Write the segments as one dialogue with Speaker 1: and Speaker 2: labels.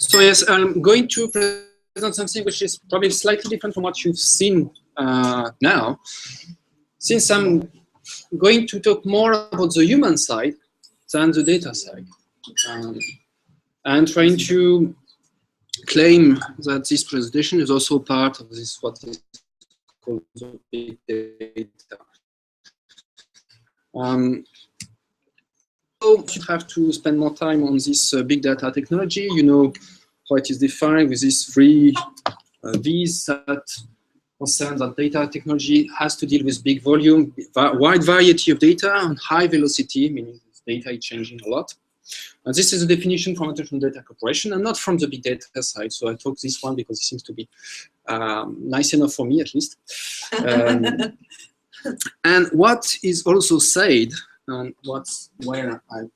Speaker 1: So yes, I'm going to present something which is probably slightly different from what you've seen now. Since I'm going to talk more about the human side than the data side. I'm trying to claim that this presentation is also part of this what is called the big data. So you have to spend more time on this big data technology. You know how it is defined with these three V's that concern that data technology has to deal with big volume, wide variety of data, and high velocity, meaning data is changing a lot. And this is a definition from International Data Corporation and not from the big data side. So I took this one because it seems to be nice enough for me, at least. And what is also said, and what's where I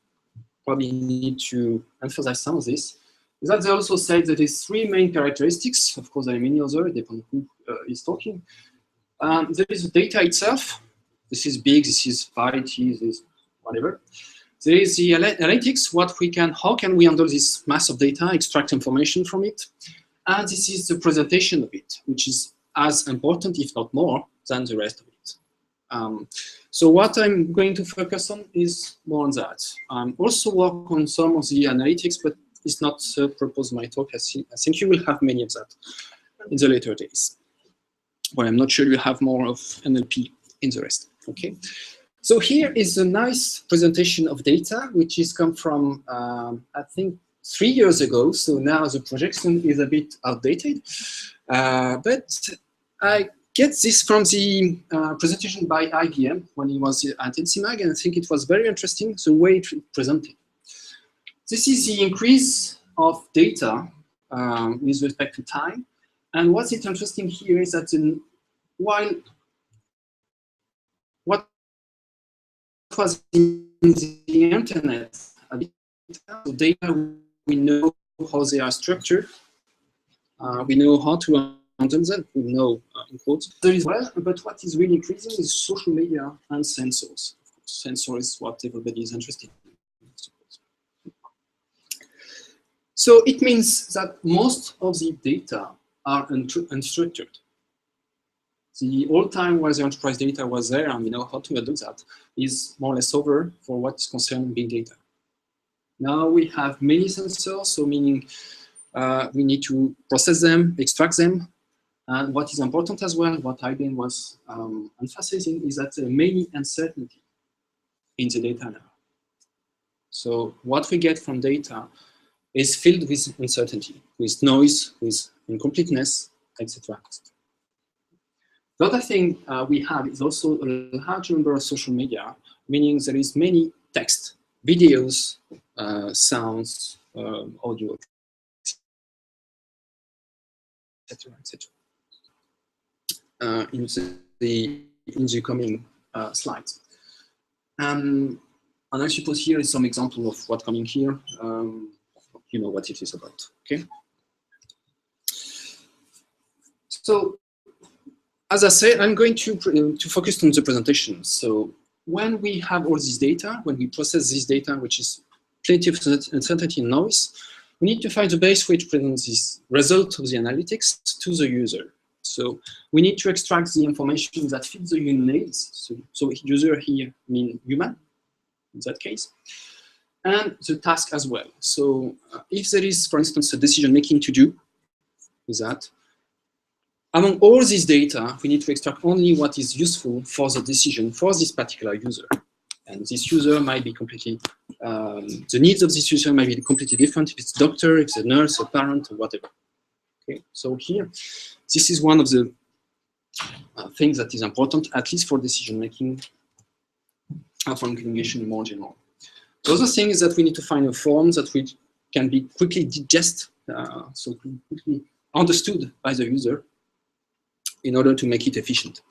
Speaker 1: probably need to emphasize some of this, is that they also say that there's three main characteristics. Of course, there are many others, depending on who is talking. There is the data itself. This is big, this is variety, this is whatever. There is the analytics, how can we handle this mass of data, extract information from it. And this is the presentation of it, which is as important, if not more, than the rest of it. So what I'm going to focus on is more on that. I'm also work on some of the analytics, but it's not the purpose of my talk. I think you will have many of that in the later days. Well, I'm not sure you have more of NLP in the rest. Okay. So here is a nice presentation of data, which is come from, I think, 3 years ago. So now the projection is a bit outdated. But I get this from the presentation by IBM when he was at NCMAG, and I think it was very interesting the way it presented. This is the increase of data with respect to time. And what's interesting here is that while what was in the internet, data, we know how they are structured, we know how to handle them, we know, in quotes, there is well, but what is really increasing is social media and sensors. Of course, sensor is what everybody is interested in. So it means that most of the data are unstructured. The old time where the enterprise data was there and we know how to do that is more or less over for what is concerned big data. Now we have many sensors, so meaning we need to process them, extract them. And what is important as well, what IBM was emphasizing, is that there are many uncertainty in the data now. So what we get from data is filled with uncertainty, with noise, with incompleteness, etc. The other thing we have is also a large number of social media, meaning there is many text, videos, sounds, audio, etc., etc. In the coming slides. And I suppose here is some example of what's coming here. You know what it is about, okay? So, as I said, I'm going to focus on the presentation. So when we have all this data, when we process this data, which is plenty of uncertainty and noise, we need to find the best way to present this result of the analytics to the user. So we need to extract the information that fits the human needs. So user here means human, in that case, and the task as well. So if there is, for instance, a decision making to do with that, among all this data, we need to extract only what is useful for the decision for this particular user. And this user might be completely, the needs of this user might be completely different if it's a doctor, if it's a nurse, a parent, or whatever. Okay, so here, this is one of the things that is important, at least for decision making, for communication more general. The other thing is that we need to find a form that can be quickly digested, so quickly understood by the user in order to make it efficient.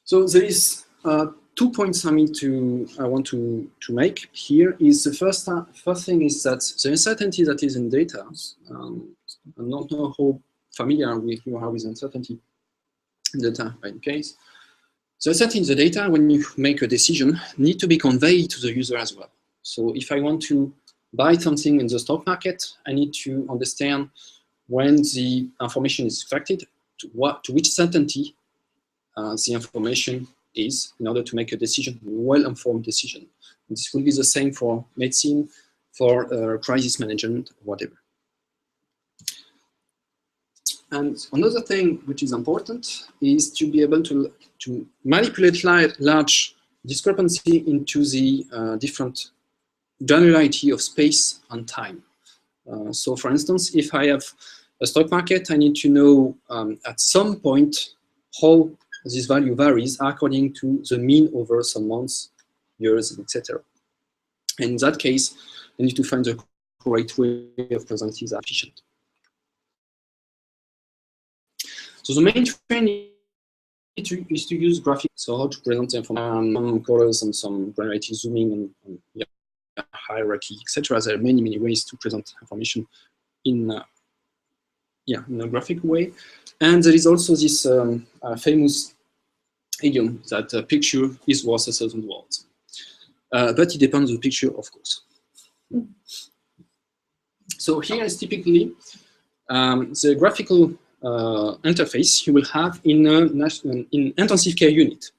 Speaker 1: So there is 2 points I want to make here. Is the first thing is that the uncertainty that is in data. I don't know how familiar you are with uncertainty in data in case. The uncertainty in the data when you make a decision need to be conveyed to the user as well. So if I want to buy something in the stock market, I need to understand when the information is extracted, to which certainty the information is, in order to make a decision, a well-informed decision. And this will be the same for medicine, for crisis management, whatever. And another thing which is important is to be able to manipulate large discrepancy into the different granularity of space and time. So for instance, if I have a stock market, I need to know at some point how this value varies according to the mean over some months, years, etc. And in that case, I need to find the correct way of presenting that efficient. So the main training is to use graphics, so how to present the information, some colors and some granularity, zooming and hierarchy, etc. There are many ways to present information in a graphic way. And there is also this famous idiom that a picture is worth 1,000 words. But it depends on the picture, of course. So here is typically the graphical interface you will have in intensive care unit.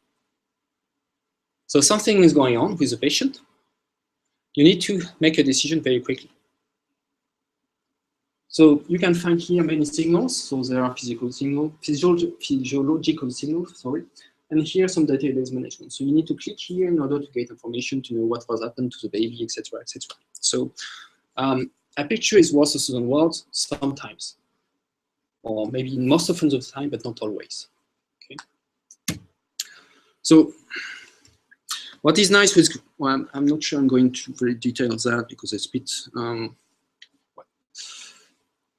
Speaker 1: So something is going on with the patient. You need to make a decision very quickly. So you can find here many signals. So there are physiological signals, sorry. And here some database management. So you need to click here in order to get information to know what was happened to the baby, etc., etc. So a picture is worth 1,000 words sometimes, or maybe most often of the time, but not always. Okay. So what is nice with, well, I'm not sure I'm going to very detail that because it's a bit,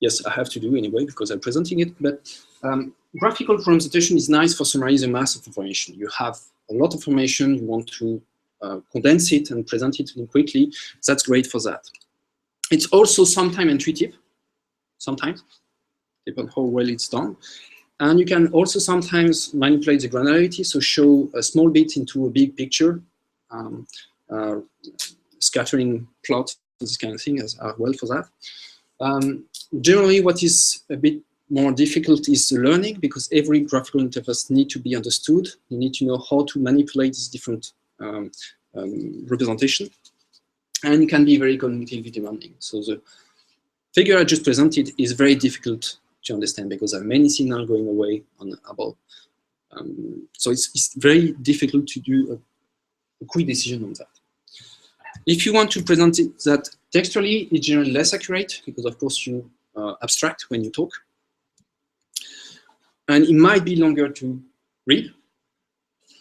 Speaker 1: yes, I have to do anyway because I'm presenting it, but graphical representation is nice for summarizing mass of information. You have a lot of information, you want to condense it and present it quickly. That's great for that. It's also sometimes intuitive, sometimes, depending on how well it's done. And you can also sometimes manipulate the granularity, so show a small bit into a big picture, scattering plots, this kind of thing are well for that. Generally, what is a bit more difficult is the learning, because every graphical interface needs to be understood. You need to know how to manipulate these different representation, and it can be very cognitively demanding. So the figure I just presented is very difficult to understand because there are many signals going away on about. So it's very difficult to do a quick decision on that. If you want to present it that textually, it's generally less accurate because, of course, you abstract when you talk. And it might be longer to read,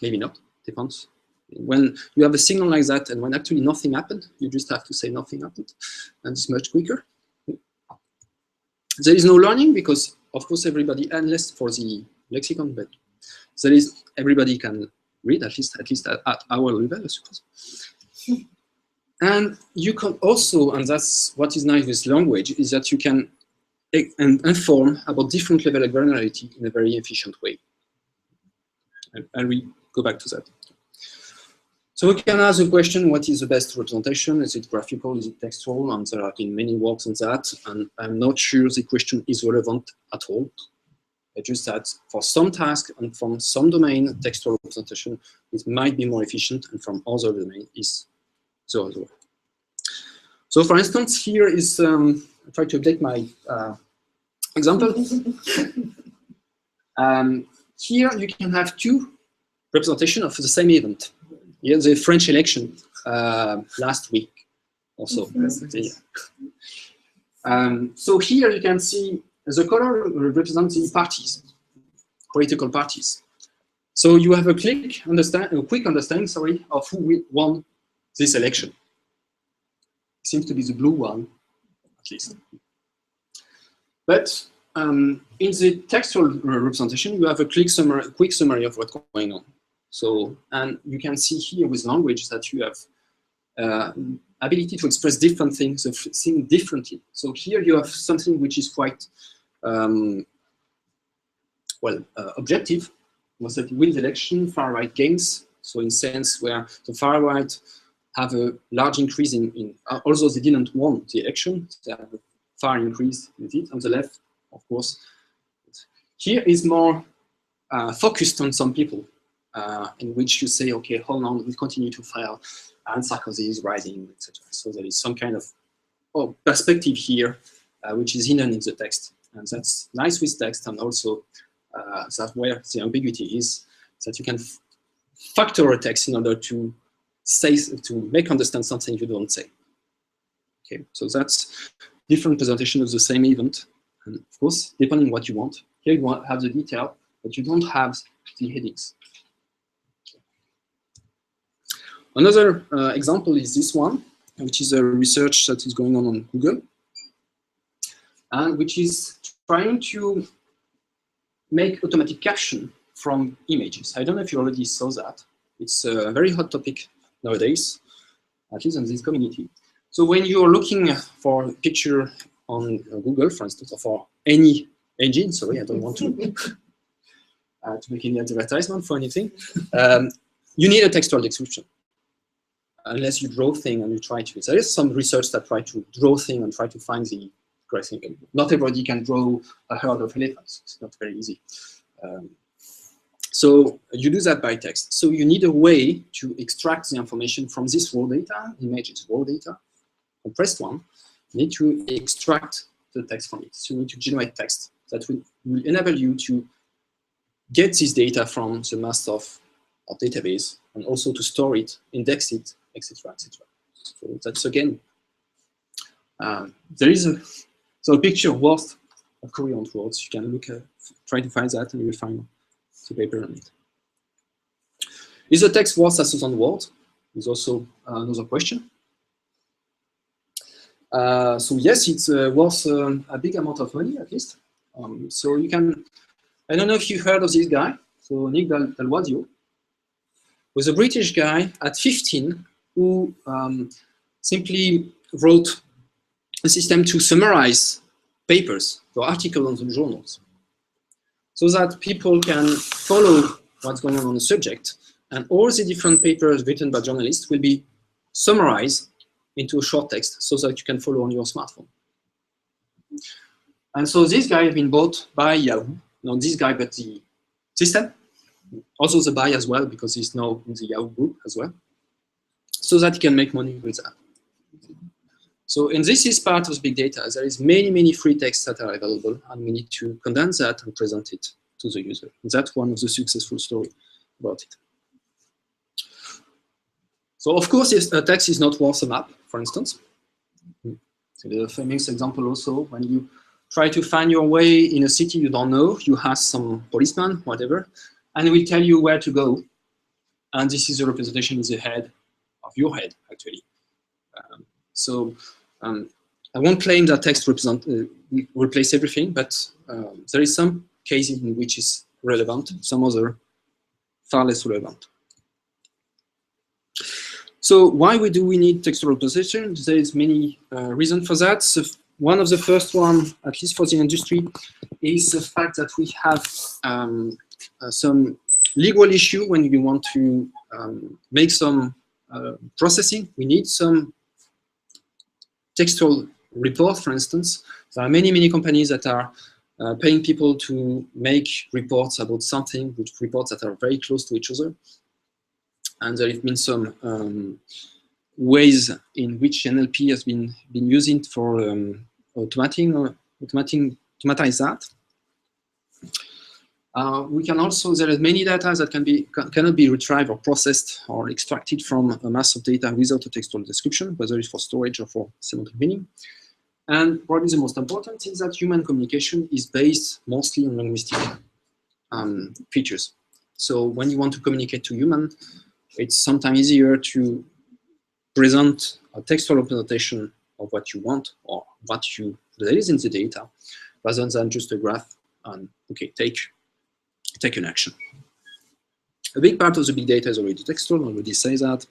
Speaker 1: maybe not, depends. When you have a signal like that and when actually nothing happened, you just have to say nothing happened, and it's much quicker. There is no learning because, of course, everybody, unless for the lexicon, but there is, everybody can read, at least at our level, I suppose. And you can also, and that's what is nice with language, is that you can inform about different level of granularity in a very efficient way. And we go back to that. So we can ask the question, what is the best representation? Is it graphical, is it textual? And there have been many works on that, and I'm not sure the question is relevant at all. It's just that for some tasks and from some domain, textual representation, it might be more efficient, and from other domain is the other way. So for instance, here is, I'll try to update my example. Here you can have two representations of the same event. Yeah, the French election last week also. So here you can see the color represents the parties, political parties. So you have a quick understanding, sorry, of who won this election. It seems to be the blue one, at least. But in the textual representation, you have a quick summary of what's going on. So, and you can see here with language that you have ability to express different things, think differently. So here you have something which is quite, objective, was that wins election, far right gains. So in sense where the far right have a large increase in although they didn't want the action, they have a far increase in it. On the left, of course, here is more focused on some people, in which you say, okay, how long we continue to fail, and Sarkozy is rising, etc. So there is some kind of perspective here, which is hidden in the text, and that's nice with text, and also that's where the ambiguity is, that you can factor a text in order to make understand something you don't say. Okay, so that's different presentation of the same event, and of course, depending on what you want. Here you have the detail, but you don't have the headings. Another example is this one, which is a research that is going on Google, and which is trying to make automatic caption from images. I don't know if you already saw that. It's a very hot topic nowadays, at least in this community. So when you're looking for a picture on Google, for instance, or for any engine, sorry, I don't want to, to make any advertisement for anything, you need a textual description. Unless you draw things and you try to. There is some research that try to draw things and try to find the correct thing. Not everybody can draw a herd of elephants. It's not very easy. So you do that by text. So you need a way to extract the information from this raw data, images, raw data, compressed one. You need to extract the text from it. So you need to generate text that will enable you to get this data from the mass of our database and also to store it, index it, etc., etc. So that's again, there is a picture worth of coherent words. You can look at, try to find that, and you will find the paper on it. Is the text worth 1,000 words? Is also another question. So yes, it's worth a big amount of money at least. So you can, I don't know if you heard of this guy. So Nick Dalwazio was a British guy at 15 who simply wrote a system to summarize papers or articles on the journals, so that people can follow what's going on the subject, and all the different papers written by journalists will be summarized into a short text so that you can follow on your smartphone. And so this guy has been bought by Yahoo. Not this guy, but the system. Also the buy as well, because he's now in the Yahoo group as well, so that he can make money with that. So, and this is part of big data. There is many free texts that are available, and we need to condense that and present it to the user. And that's one of the successful stories about it. So, of course, if a text is not worth a map, for instance. So the famous example also, when you try to find your way in a city you don't know, you have some policeman, whatever, and will tell you where to go. And this is a representation in the head of your head, actually. I won't claim that text replace everything, but there is some cases in which it's relevant, some other far less relevant. So why do we need textual representation? There is many reasons for that. So one of the first one, at least for the industry, is the fact that we have some legal issue when you want to make some processing. We need some textual report, for instance. There are many companies that are paying people to make reports about something, with reports that are very close to each other. And there have been some ways in which NLP has been using for automatize that. We can also, there are many data that cannot be retrieved or processed or extracted from a mass of data without a textual description, whether it's for storage or for semantic meaning. And probably the most important is that human communication is based mostly on linguistic features. So when you want to communicate to human, it's sometimes easier to present a textual representation of what you want or there is in the data, rather than just a graph and, okay, take an action. A big part of the big data is already textual, I already say that.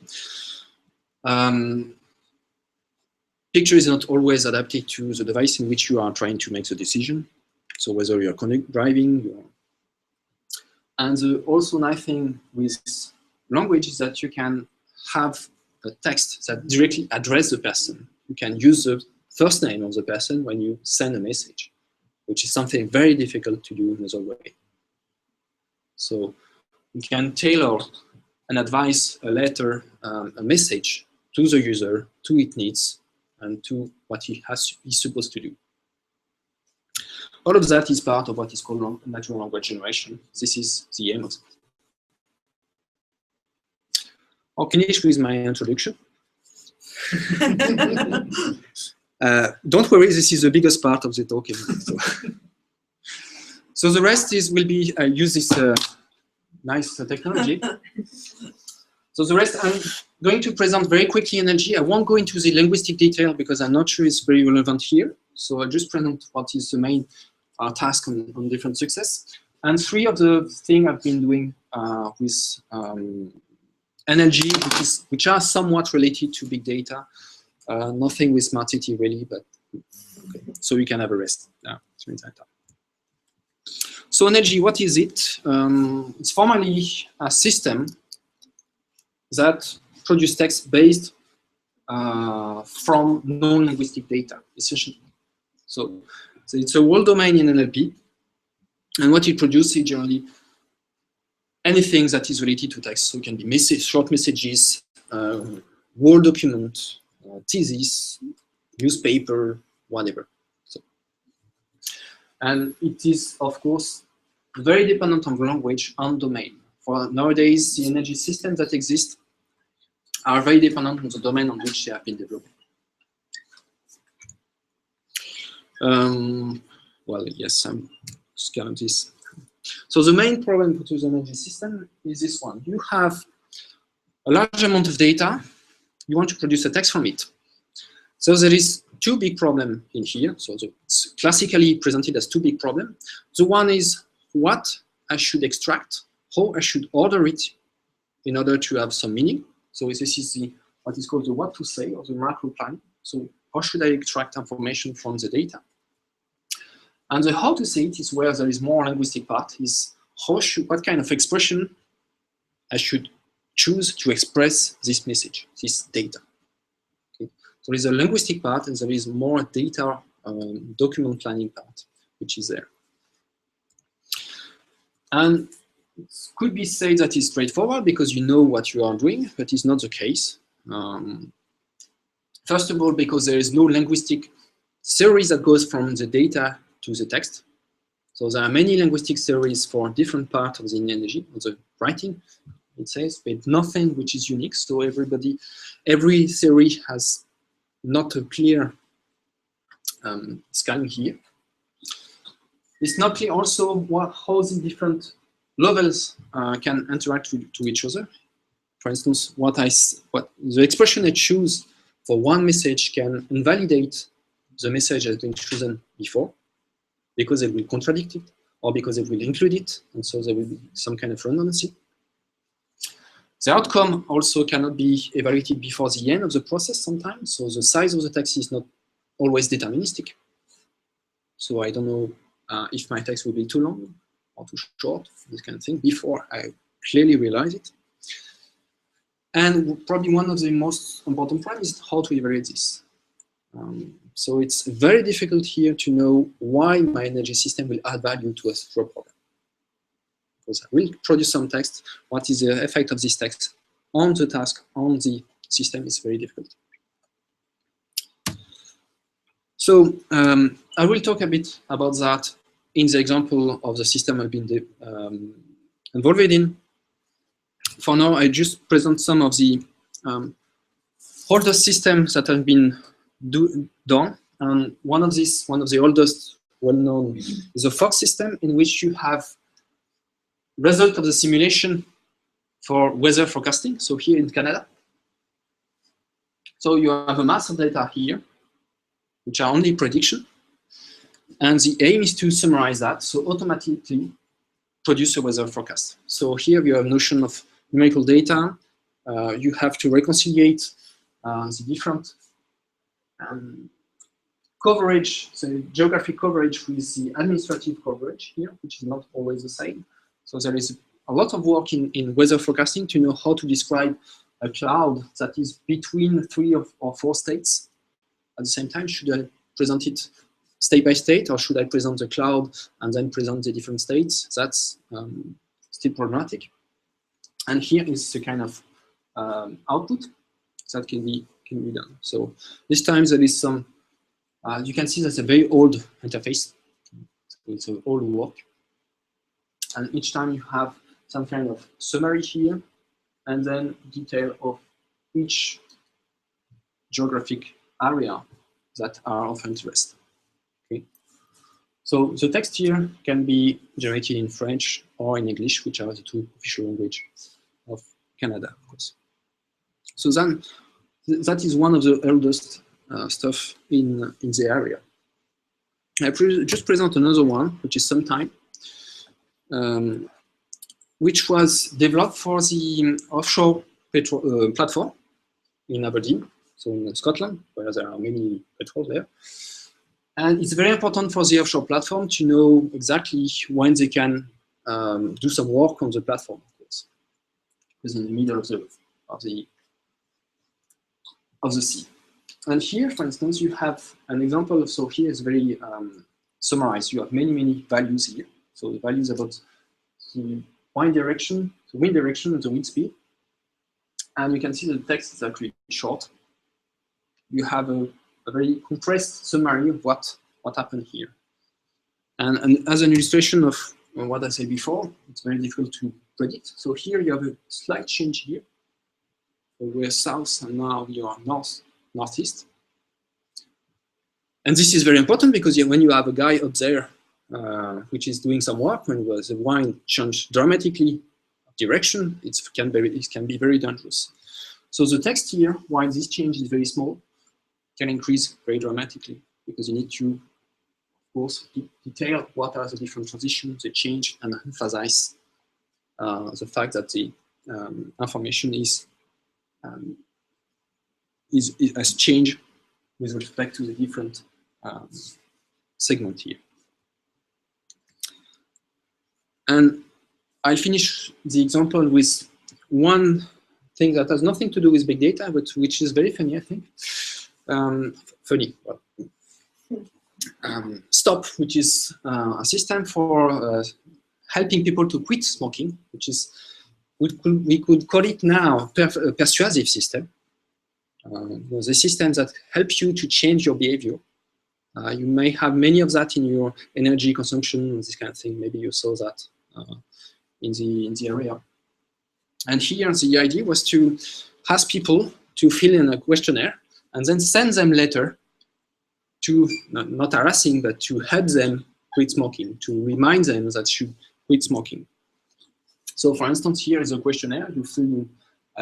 Speaker 1: Picture is not always adapted to the device in which you are trying to make the decision. So whether you're driving, and the also nice thing with language is that you can have a text that directly addresses the person. You can use the first name of the person when you send a message, which is something very difficult to do in another way. So you can tailor and advise a letter, a message to the user, to its needs, and to what he's supposed to do. All of that is part of what is called natural language generation. This is the aim of it. I'll finish with my introduction. Don't worry, this is the biggest part of the talk. So the rest will be use this nice technology. So the rest, I'm going to present very quickly NLG. I won't go into the linguistic detail because I'm not sure it's very relevant here. So I'll just present what is the main task on different success. And three of the things I've been doing with NLG, which are somewhat related to big data. Nothing with smart city really, but okay. So you can have a rest. So NLG, what is it? It's formally a system that produces text based from non-linguistic data, essentially. So it's a whole domain in NLP, and what it produces is generally anything that is related to text. So it can be short messages, Word document, thesis, newspaper, whatever. So, and it is, of course, very dependent on language and domain. For nowadays, the energy systems that exist are very dependent on the domain on which they have been developed. Well, yes, I'm scanning this. So the main problem to the energy system is this one. You have a large amount of data. You want to produce a text from it. So there is two big problems in here. So it's classically presented as two big problems. The one is what I should extract, how I should order it in order to have some meaning. So this is what is called the what to say or the macro plan. So how should I extract information from the data? And the how to say it is where there is more linguistic part, is what kind of expression I should choose to express this message, this data. Okay. So there is a linguistic part and there is more data document planning part, which is there. And it could be said that it's straightforward because you know what you are doing, but it's not the case. First of all, because there is no linguistic theory that goes from the data to the text. So there are many linguistic theories for different parts of the energy, of the writing, it says, but nothing which is unique. So every theory has not a clear scanning here. It's not clear also how the different levels can interact to each other. For instance, what the expression I choose for one message can invalidate the message that has been chosen before, because it will contradict it, or because it will include it, and so there will be some kind of redundancy. The outcome also cannot be evaluated before the end of the process sometimes, so the size of the text is not always deterministic. So I don't know if my text will be too long or too short, this kind of thing, before I clearly realize it. And probably one of the most important problems is how to evaluate this. So it's very difficult here to know why my energy system will add value to a problem. Because I will produce some text, what is the effect of this text on the task, on the system is very difficult. So I will talk a bit about that in the example of the system I've been involved in. For now, I just present some of the older systems that have been done. And one of the oldest well-known is the Fox system, in which you have result of the simulation for weather forecasting. So here in Canada. So you have a mass of data here, which are only prediction. And the aim is to summarize that, so automatically produce a weather forecast. So here you have a notion of numerical data. You have to reconciliate the different coverage, so geographic coverage with the administrative coverage here, which is not always the same. So there is a lot of work in weather forecasting to know how to describe a cloud that is between 3 or 4 states at the same time? Should I present it state by state, or should I present the cloud and then present the different states? That's still problematic. And here is the kind of output that can be done. So this time there is some, you can see that's a very old interface. So it's an old work. And each time you have some kind of summary here, and then detail of each geographic area that are of interest. Okay. So the text here can be generated in French or in English, which are the 2 official languages of Canada, of course. So then, that is one of the eldest stuff in the area. I just present another one, which is Sometime, which was developed for the offshore petrol platform in Aberdeen, so in Scotland, where there are many petrol there. And it's very important for the offshore platform to know exactly when they can do some work on the platform, of course, because in the middle of the sea. And here, for instance, you have an example of, so here is very summarized. You have many values here. So the values about the wind direction, and the wind speed. And you can see the text is actually short. You have a very compressed summary of what happened here. And as an illustration of what I said before, it's very difficult to predict. So here you have a slight change here. So we're south, and now you are northeast. And this is very important because when you have a guy up there which is doing some work, when the wind changes dramatically direction, it can be very dangerous. So the text here, while this change is very small, can increase very dramatically because you need to, of course, detail what are the different transitions, the change, and emphasize the fact that the information has changed with respect to the different segment here. And I'll finish the example with one thing that has nothing to do with big data, but which is very funny, I think. Funny. Well, Stop, which is a system for helping people to quit smoking, which is, we could call it now a persuasive system. The systems that help you to change your behavior. You may have many of that in your energy consumption, this kind of thing. Maybe you saw that in the area. And here the idea was to ask people to fill in a questionnaire and then send them letter to, not harassing, but to help them quit smoking, to remind them that should quit smoking. So for instance, here is a questionnaire. You fill in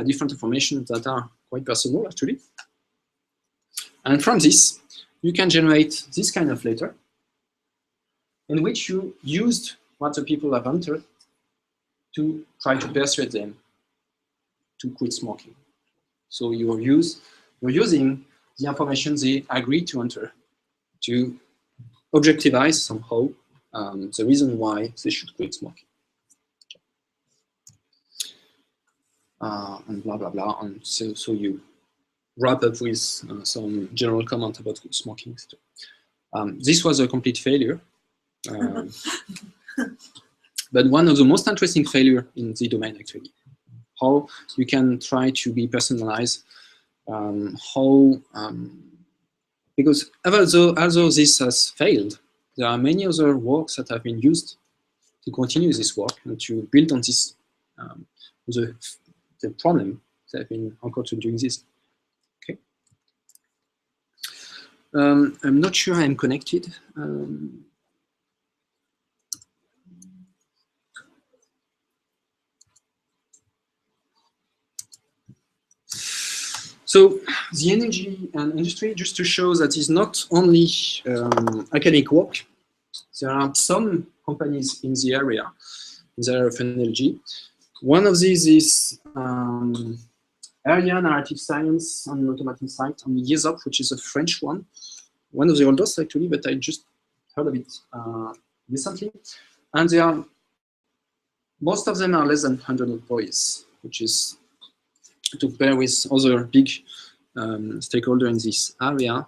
Speaker 1: different information that are quite personal, actually. And from this, you can generate this kind of letter in which you used what the people have entered to try to persuade them to quit smoking. So you're using the information they agreed to enter to objectivize somehow the reason why they should quit smoking. And blah, blah, blah. And so you wrap up with some general comment about smoking. This was a complete failure. But one of the most interesting failure in the domain, actually. How you can try to be personalized, because although this has failed, there are many other works that have been used to continue this work and to build on this, the problem that have been encountered during this. Okay. I'm not sure I'm connected. So the energy and industry, just to show that it's not only academic work. There are some companies in the area of energy. One of these is Area Narrative Science on Automatic Site on YESOP, which is a French one of the oldest actually, but I just heard of it recently. And they are, most of them are less than 100 employees, which is to compare with other big stakeholders in this area.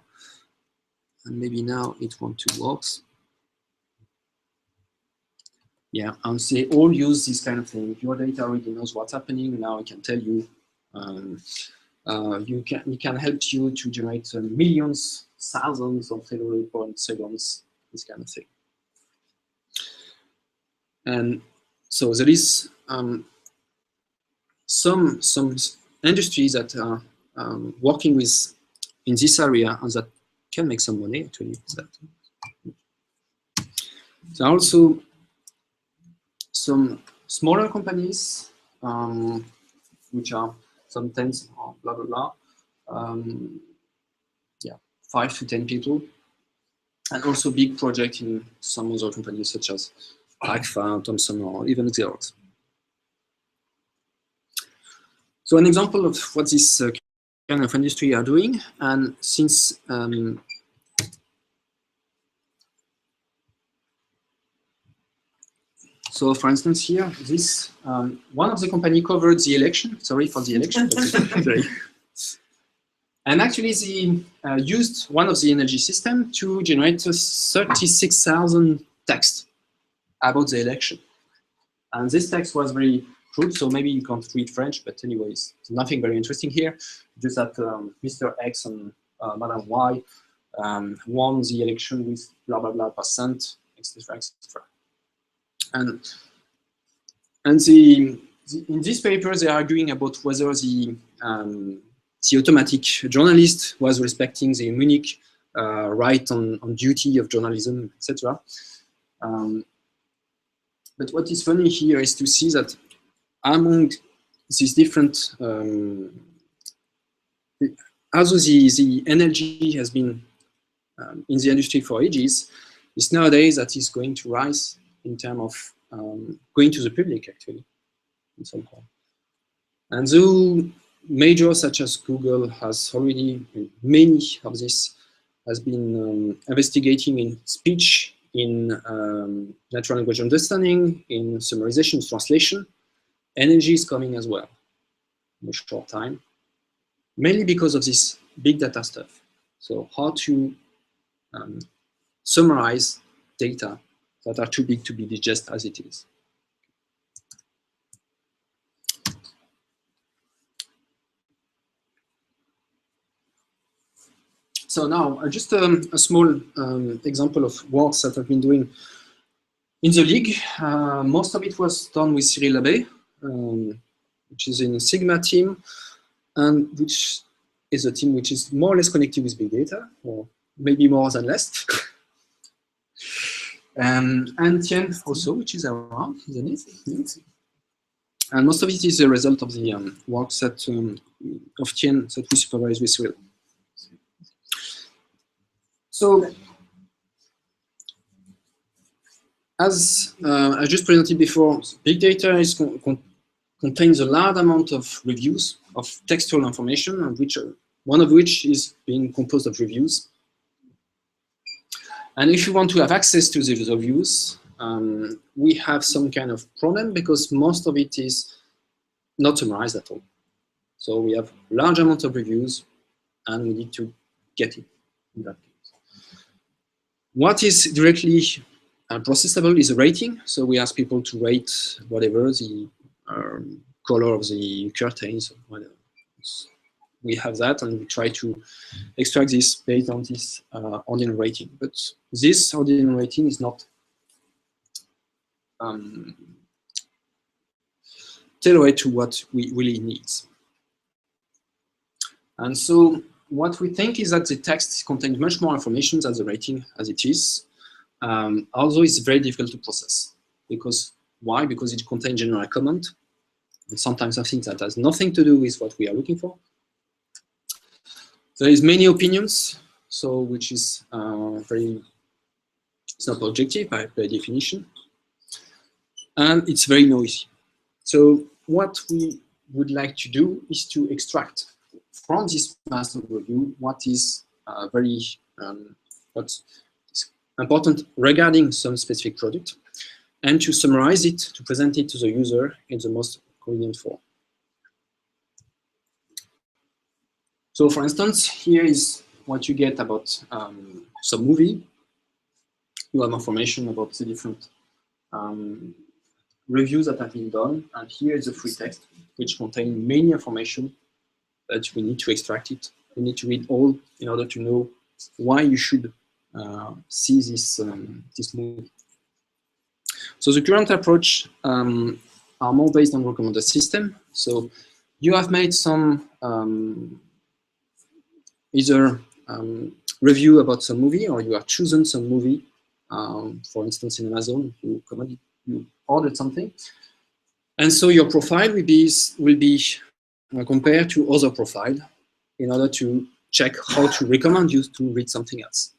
Speaker 1: And maybe now it wants to work. Yeah, and they all use this kind of thing. Your data already knows what's happening. Now I can tell you. It can help you to generate millions, thousands of failure reports seconds, this kind of thing. And so there is some industries that are working with in this area and that can make some money actually. There are also some smaller companies which are some tens or blah blah blah. Yeah, 5 to 10 people, and also big project in some other companies such as Agfa, Thomson, or even Xerox. So an example of what this kind of industry are doing, and since so for instance here, this one of the company covered the election. Sorry for the election. And actually they used one of the energy system to generate 36,000 texts about the election. And this text was very crude, so maybe you can't read French, but anyways, nothing very interesting here. Just that Mr. X and Madam Y won the election with blah, blah, blah %, etc., etc. And in this paper, they are arguing about whether the automatic journalist was respecting the unique right on duty of journalism, etc. But what is funny here is to see that among these different, although the energy has been in the industry for ages, it's nowadays that is going to rise in terms of going to the public actually, in some form. And though majors such as Google has already, many of this has been investigating in speech, in natural language understanding, in summarization, translation, energy is coming as well in a short time, mainly because of this big data stuff. So how to summarize data that are too big to be digested as it is. So now, just a small example of works that I've been doing in the league. Most of it was done with Cyril Labbé, which is in a Sigma team, and which is a team which is more or less connected with big data, or maybe more than less. And Tien also, which is around, isn't it? And most of it is a result of the works that of Tien that we supervise with Cyril. So, as I just presented before, big data is contains a large amount of reviews of textual information, of which one of which is being composed of reviews. And if you want to have access to these reviews, we have some kind of problem because most of it is not summarized at all. So we have large amount of reviews, and we need to get it in that case. What is directly processable is a rating. So we ask people to rate whatever the color of the curtains, or whatever. We have that, and we try to extract this based on this ordinal rating. But this ordinal rating is not tailored to what we really need. And so what we think is that the text contains much more information than the rating as it is, although it's very difficult to process. Because why? Because it contains general comment, and sometimes something that has nothing to do with what we are looking for. There is many opinions, so which is it's not objective by definition, and it's very noisy. So what we would like to do is to extract from this master review what is what's important regarding some specific product, and to summarize it, to present it to the user in the most convenient form. So for instance, here is what you get about some movie. You have information about the different reviews that have been done. And here is the free text, which contains many information that we need to extract it. You need to read all in order to know why you should see this, this movie. So the current approach are more based on recommender system. So you have made some either review about some movie, or you have chosen some movie. For instance, in Amazon, you ordered something, and so your profile will be compared to other profile in order to check how to recommend you to read something else.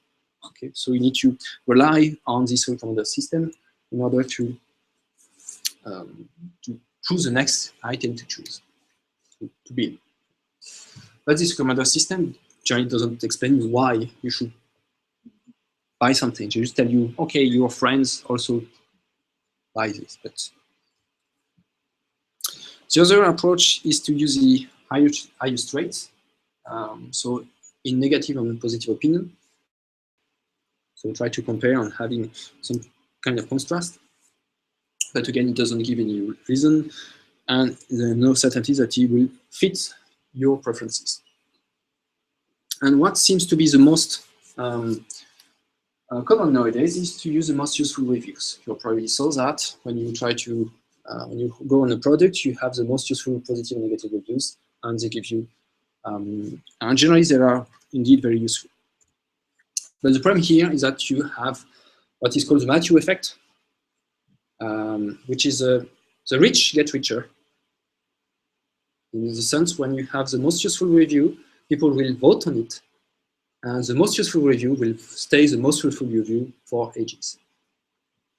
Speaker 1: Okay, so you need to rely on this recommender system in order to choose the next item to choose to build. But this recommender system generally doesn't explain why you should buy something. They just tell you, okay, your friends also buy this. But the other approach is to use the highest rates. So in negative and positive opinion. So try to compare and having some kind of contrast. But again, it doesn't give any reason, and there's no certainty that it will fit your preferences. And what seems to be the most common nowadays is to use the most useful reviews. You probably saw that when you try to, when you go on a product, you have the most useful positive and negative reviews, and they give you, and generally they are indeed very useful. But the problem here is that you have what is called the Matthew effect, which is the rich get richer. In the sense, when you have the most useful review, people will vote on it, and the most useful review will stay the most useful review for ages.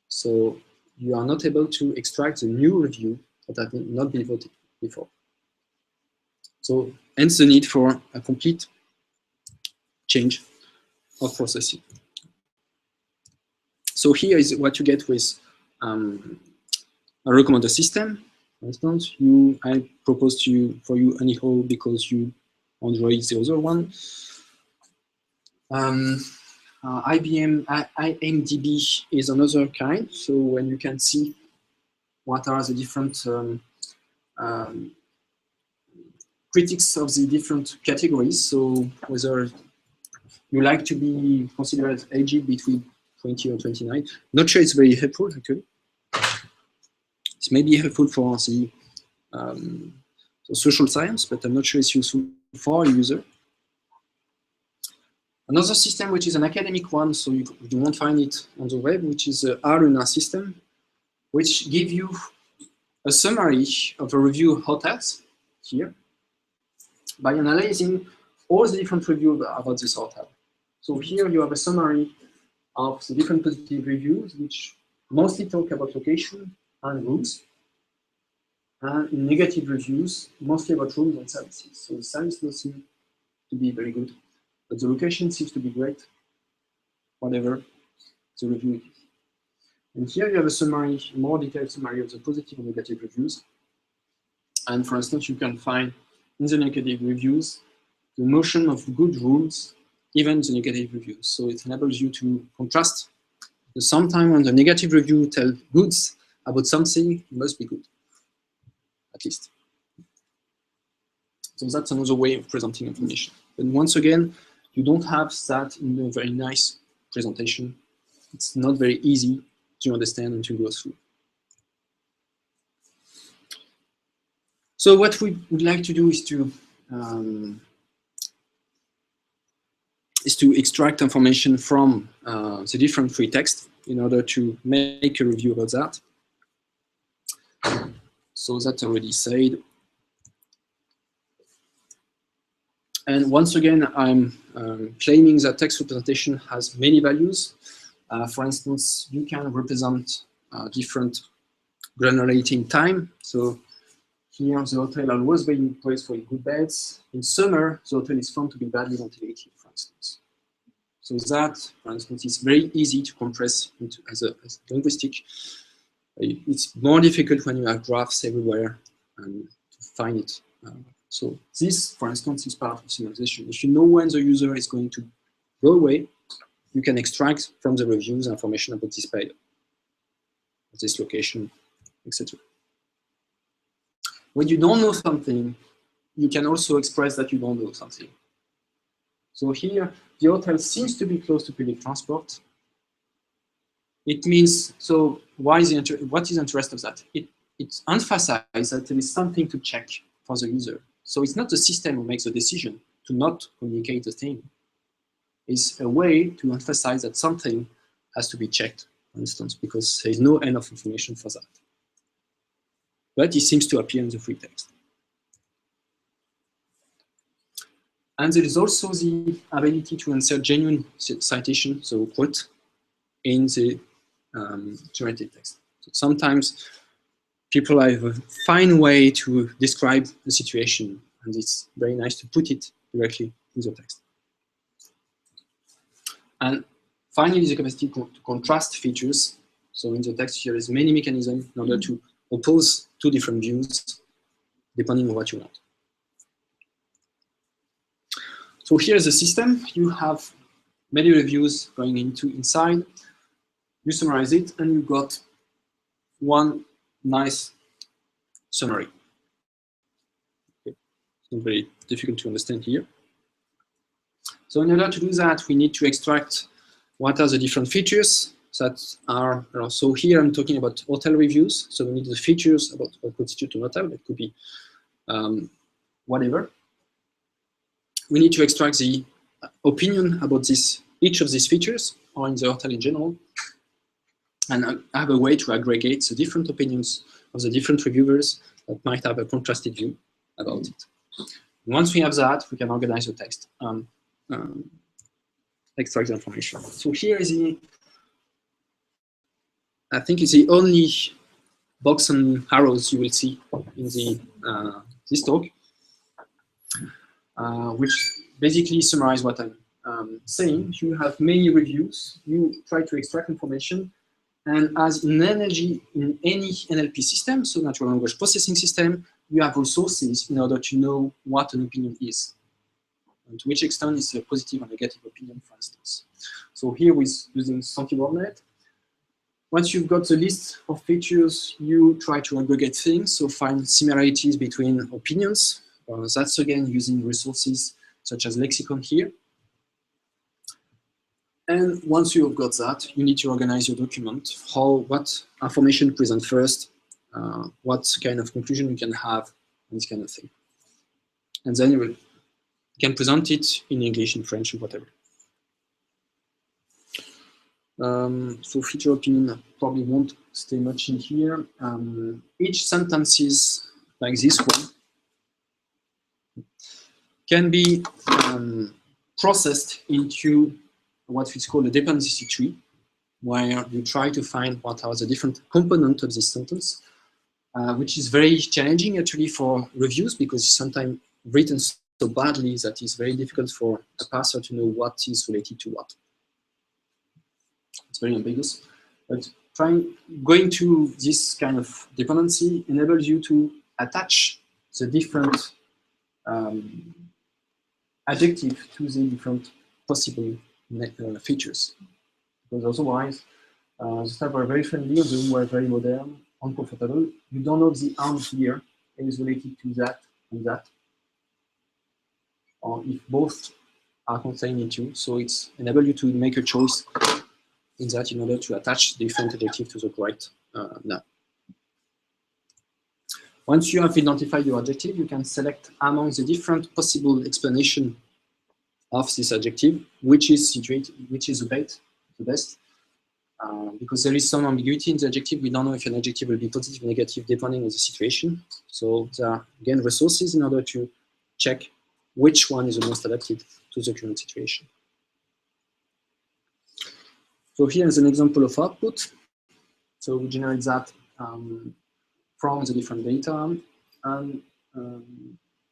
Speaker 1: So you are not able to extract the new review that have not been voted before. So hence the need for a complete change of processing. So here is what you get with a recommender system. For instance, I propose for you anyhow because you enjoy the other one. IMDb is another kind. So when you can see what are the different critics of the different categories. So whether you like to be considered aged between 20 or 29. Not sure it's very helpful, actually. It may be helpful for the social science, but I'm not sure it's useful for a user. Another system, which is an academic one, so you won't find it on the web, which is the R-Luna system, which gives you a summary of a review of hotels here by analyzing all the different reviews about this hotel. So here you have a summary of the different positive reviews, which mostly talk about location and rooms, and in negative reviews, mostly about rooms and services. So the service doesn't seem to be very good, but the location seems to be great, whatever the review is. And here you have a summary, more detailed summary of the positive and negative reviews. And for instance, you can find in the negative reviews the notion of good rules, even the negative reviews. So it enables you to contrast. Sometimes when the negative review tells goods about something, it must be good, at least. So that's another way of presenting information. But once again, you don't have that in a very nice presentation. It's not very easy to understand and to go through. So what we would like to do is to extract information from the different free text in order to make a review about that. So that's already said. And once again, I'm claiming that text representation has many values. For instance, you can represent different granularity in time. So here, the hotel always being praised for good beds. In summer, the hotel is found to be badly ventilated, for instance. So that, for instance, is very easy to compress into as a linguistic. It's more difficult when you have graphs everywhere and to find it So this, for instance, is part of summarization. If you know when the user is going to go away, you can extract from the reviews information about this period, this location, etc. When you don't know something, you can also express that you don't know something. So here, the hotel seems to be close to public transport. It means, so what is the interest of that? It emphasizes that there is something to check for the user. So it's not the system who makes the decision to not communicate the thing. It's a way to emphasize that something has to be checked, for instance, because there is no end of information for that. But it seems to appear in the free text. And there is also the ability to insert genuine citation, so quote, in the generated text. So sometimes people have a fine way to describe the situation, and it's very nice to put it directly in the text. And finally, the capacity to contrast features. So in the text, there is many mechanisms in order to oppose two different views, depending on what you want. So here's the system. You have many reviews going inside. You summarize it, and you got one nice summary. Okay. It's not very difficult to understand here. So in order to do that, we need to extract what are the different features that are, so here I'm talking about hotel reviews. So we need the features about what constitute an hotel. It could be whatever. We need to extract the opinion about each of these features, or in the hotel in general. And I have a way to aggregate the different opinions of the different reviewers that might have a contrasted view about it. Once we have that, we can organize the text, extract the information. So here is I think it's the only box and arrows you will see in the this talk, which basically summarize what I'm saying. You have many reviews, you try to extract information, and as in any NLP system, so natural language processing system, you have resources in order to know what an opinion is, and to which extent is a positive or negative opinion, for instance. So here with using SentiWorldNet, once you've got the list of features, you try to aggregate things, so find similarities between opinions. That's again using resources such as lexicon here. And once you've got that, you need to organize your document, what information present first, what kind of conclusion you can have, and this kind of thing. And then you can present it in English, in French, or whatever. So feature opinion, I probably won't stay much in here. Each sentence is like this one, can be processed into what is called a dependency tree, where you try to find what are the different components of this sentence, which is very challenging actually for reviews, because it's sometimes written so badly that it's very difficult for a parser to know what is related to what. It's very ambiguous, but going to this kind of dependency enables you to attach the different adjective to the different possible features, because otherwise the staff were very friendly, the were very modern, uncomfortable. You don't know if the arm here is related to that and that, or if both are contained into. So it's enable you to make a choice in that in order to attach different adjective to the correct noun. Once you have identified your adjective, you can select among the different possible explanation of this adjective, which is the best, because there is some ambiguity in the adjective. We don't know if an adjective will be positive or negative depending on the situation. So there are, again, resources in order to check which one is the most adapted to the current situation. So here is an example of output. So we generate that from the different data, and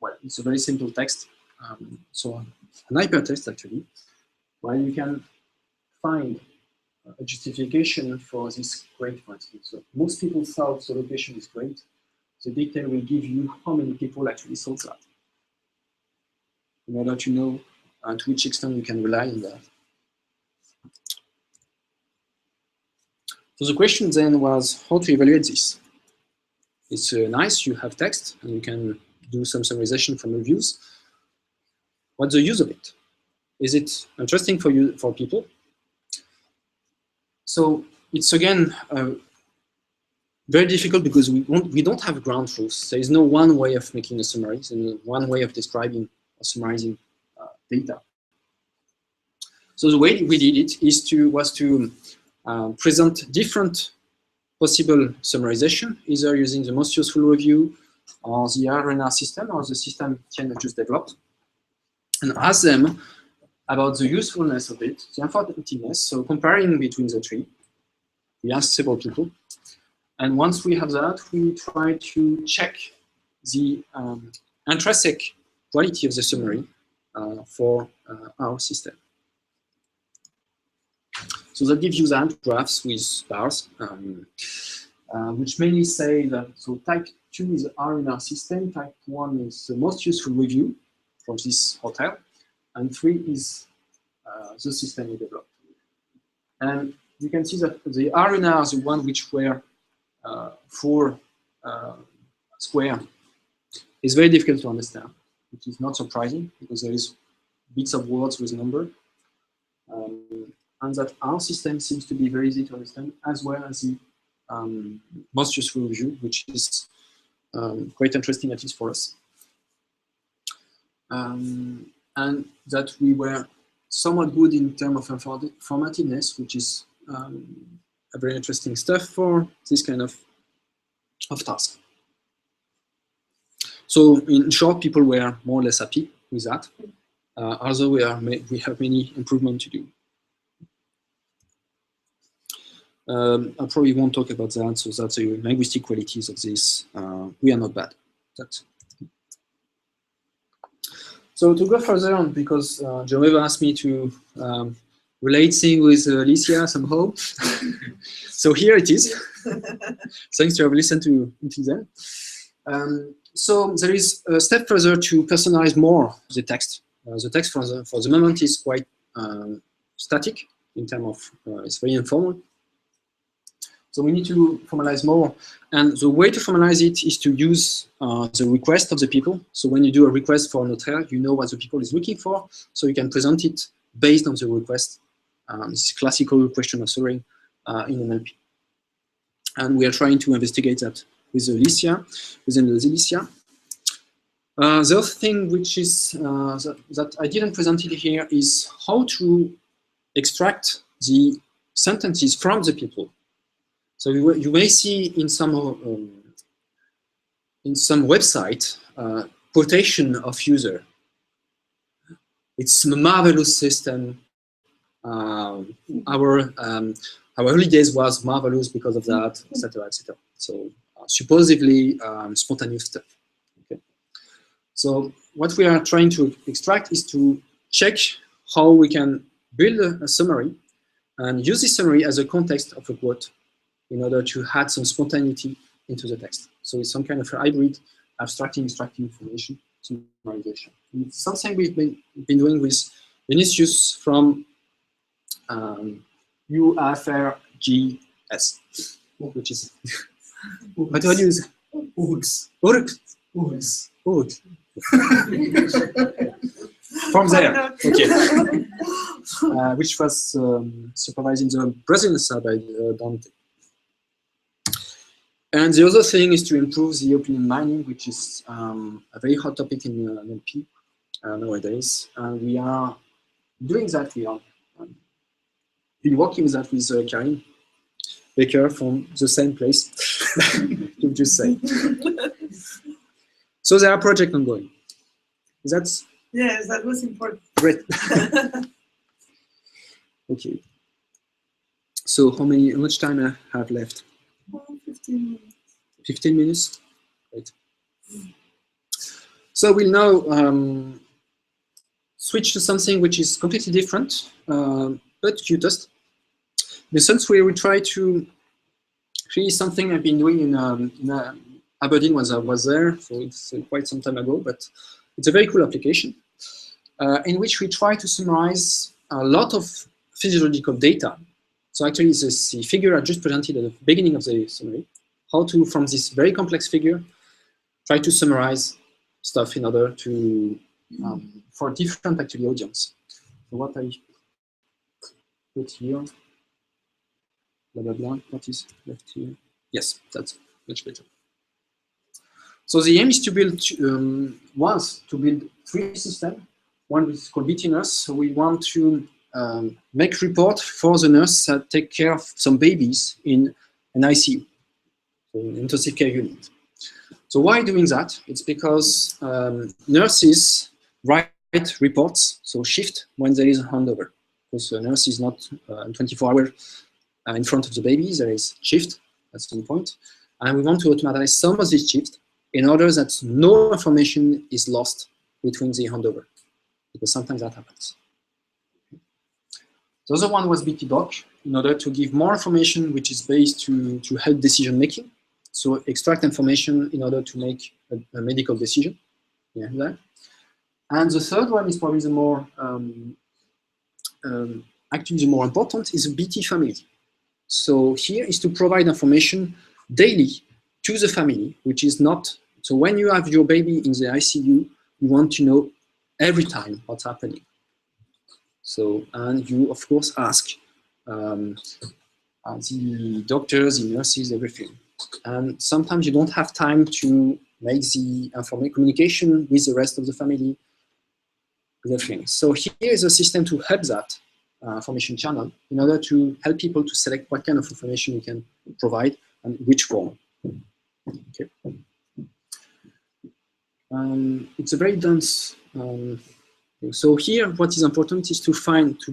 Speaker 1: well, it's a very simple text. So an hypertext actually, where you can find a justification for this great, for instance. So most people thought the location is great. The detail will give you how many people actually thought that. in order to know to which extent you can rely on that. So the question then was how to evaluate this. It's nice, you have text, and you can do some summarization from reviews. What's the use of it? Is it interesting for you, for people? So it's again very difficult because we don't have ground truths. There is no one way of making a summary. There's no one way of describing or summarizing data. So the way we did it was to present different possible summarization, either using the most useful review or the RNR system or the system Etienne just developed, and ask them about the usefulness of it, the effectiveness, so comparing between the three. We asked several people. And once we have that, we try to check the intrinsic quality of the summary for our system. So that gives you that graphs with bars, which mainly say that, so type 2 is the RNR system, type 1 is the most useful review from this hotel, and 3 is the system we developed. And you can see that the RNR is the one which were 4 square is very difficult to understand, which is not surprising because there is bits of words with number. And that our system seems to be very easy to understand, as well as the most useful review, which is quite interesting, at least for us. And that we were somewhat good in terms of informativeness, which is a very interesting stuff for this kind of task. So in short, people were more or less happy with that, although we have many improvements to do. I probably won't talk about that, so that's the linguistic qualities of this. We are not bad. So to go further on, because Genevieve asked me to relate things with Alicia somehow. So here it is. Thanks to have listened to them. So there is a step further to personalize more the text. The text for the moment is quite static in terms of it's very informal. So we need to formalize more. And the way to formalize it is to use the request of the people. So when you do a request for a notaire, you know what the people is looking for. So you can present it based on the request. This is classical question answering in NLP. And we are trying to investigate that with Alicia, within the Alicia. The other thing which is that I didn't present it here is how to extract the sentences from the people. So you may see in some website quotation of user. It's a marvelous system. Our holidays was marvelous because of that, etc., etc. So supposedly spontaneous stuff. Okay. So what we are trying to extract is to check how we can build a summary and use this summary as a context of a quote in order to add some spontaneity into the text. So it's some kind of a hybrid abstracting, extracting information, summarization. And it's something we've been doing with Vinicius from UFRGS, which is what do I use? Urgs. From there, okay. Which was supervising the Brazilian side by Dante. And the other thing is to improve the opinion mining, which is a very hot topic in NLP nowadays. And we are doing that. We are been working with that with Karin Baker from the same place, you just say. So there are projects ongoing. That's
Speaker 2: yes, that was important.
Speaker 1: Great. Okay. So how much time I have left?
Speaker 2: 15 minutes.
Speaker 1: 15 minutes? Right. So we'll now switch to something which is completely different, but cutest. In sense where we try to create something I've been doing in Aberdeen when I was there, so it's quite some time ago, but it's a very cool application. in which we try to summarize a lot of physiological data. So actually, this the figure I just presented at the beginning of the summary, how to, from this very complex figure, try to summarize stuff in order to, for different actually audience. So what I put here, blah, blah, blah, what is left here? Yes, that's much better. So the aim is to build, was to build 3 systems. One is called BT Nurse. So we want to make report for the nurse that take care of some babies in an ICU, so an intensive care unit. So why doing that? It's because nurses write reports, so shift when there is a handover. Because a nurse is not 24 hours in front of the baby, there is shift at some point. And we want to automatize some of this shift in order that no information is lost between the handover, because sometimes that happens. The other one was BT Doc, in order to give more information which is based to help decision making. So extract information in order to make a medical decision. Yeah, that. And the third one is probably the more, actually the more important, is a BT family. So here is to provide information daily to the family, which is not, so when you have your baby in the ICU, you want to know every time what's happening. So, and you of course ask the doctors, the nurses, everything. And sometimes you don't have time to make the communication with the rest of the family, everything. So here is a system to help that information channel in order to help people to select what kind of information we can provide and which form. Okay. It's a very dense thing. So here, what is important is to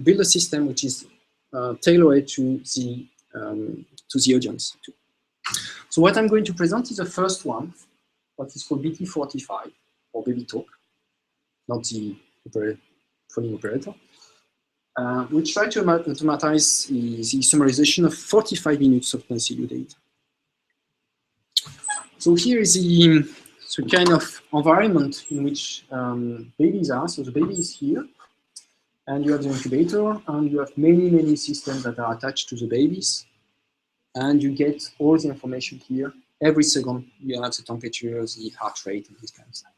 Speaker 1: build a system which is tailored to the audience. So what I'm going to present is the first one, what is called BT45, or Baby Talk, not the phone operator, which try to automatize the summarization of 45 minutes of NCU data. So here is the kind of environment in which babies are. So the baby is here, and you have the incubator, and you have many, many systems that are attached to the babies. And you get all the information here. Every second, you have the temperature, the heart rate, and this kind of stuff.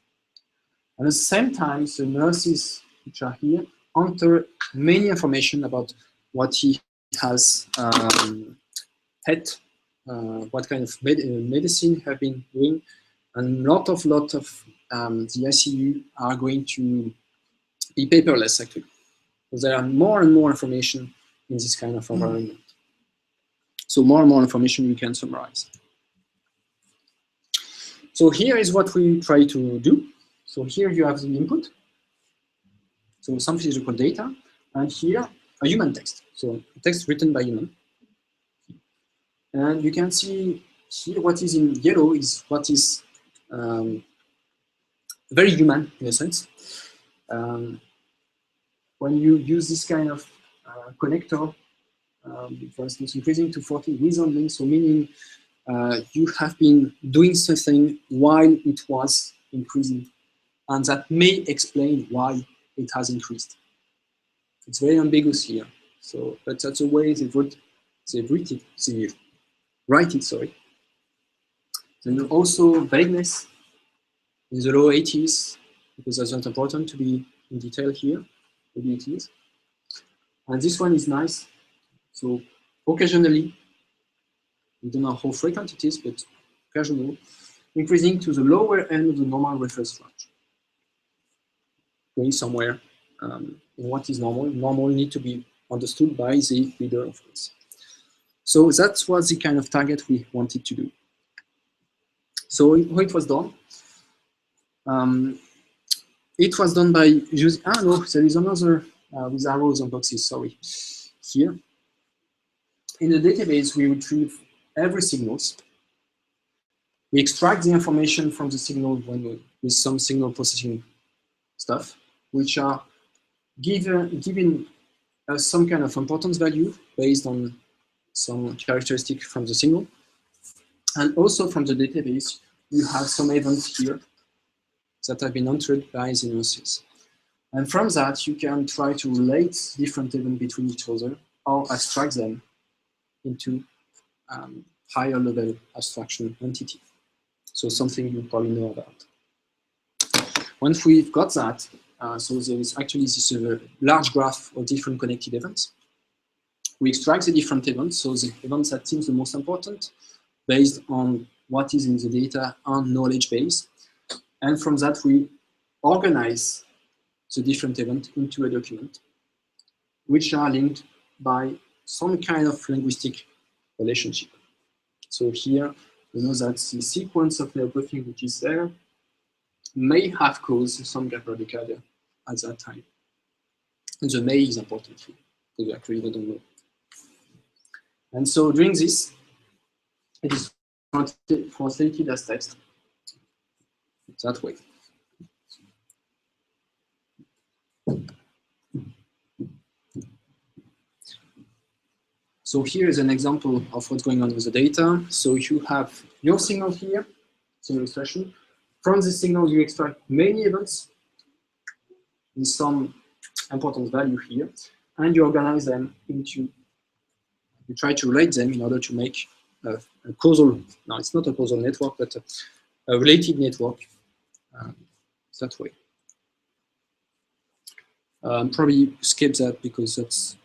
Speaker 1: And at the same time, the nurses which are here enter many information about what he has had, what kind of medicine have been doing, and lot of the ICU are going to be paperless actually. So there are more and more information in this kind of environment. So more and more information we can summarize. So here is what we try to do. So here you have the input. So some physical data, and here a human text. So a text written by human. And you can see here what is in yellow is what is very human in a sense. When you use this kind of connector, for instance, increasing to 40 with only, so meaning you have been doing something while it was increasing, and that may explain why it has increased. It's very ambiguous here. So, but that's the way they write it, sorry. Then also vagueness in the low 80s, because that's not important to be in detail here. Maybe it is. And this one is nice. So occasionally, we don't know how frequent it is, but occasional, increasing to the lower end of the normal reference range. Going somewhere in what is normal. Normal need to be understood by the reader, of course. So that was the kind of target we wanted to do. So how it was done? It was done by using, no, there is another with arrows and boxes, sorry. Here, in the database, we retrieve every signals. We extract the information from the signal with some signal processing stuff, which are giving us some kind of importance value based on some characteristic from the signal. And also from the database, you have some events here that have been entered by the nurses. And from that, you can try to relate different events between each other or abstract them into higher level abstraction entity. So something you probably know about. Once we've got that, so there is actually this large graph of different connected events. We extract the different events, so the events that seems the most important, based on what is in the data and knowledge base. And from that, we organize the different events into a document, which are linked by some kind of linguistic relationship. So here, you know that the sequence of neoproofing which is there may have caused some gap bradycardia at that time. And the may is important here, because we actually don't know. And so doing this, it is translated as text that way. So here is an example of what's going on with the data. So you have your signal here, signal extraction. From this signal, you extract many events with some important value here, and you organize them into, you try to relate them in order to make a causal, no, it's not a causal network, but a related network that way. Probably skip that because that's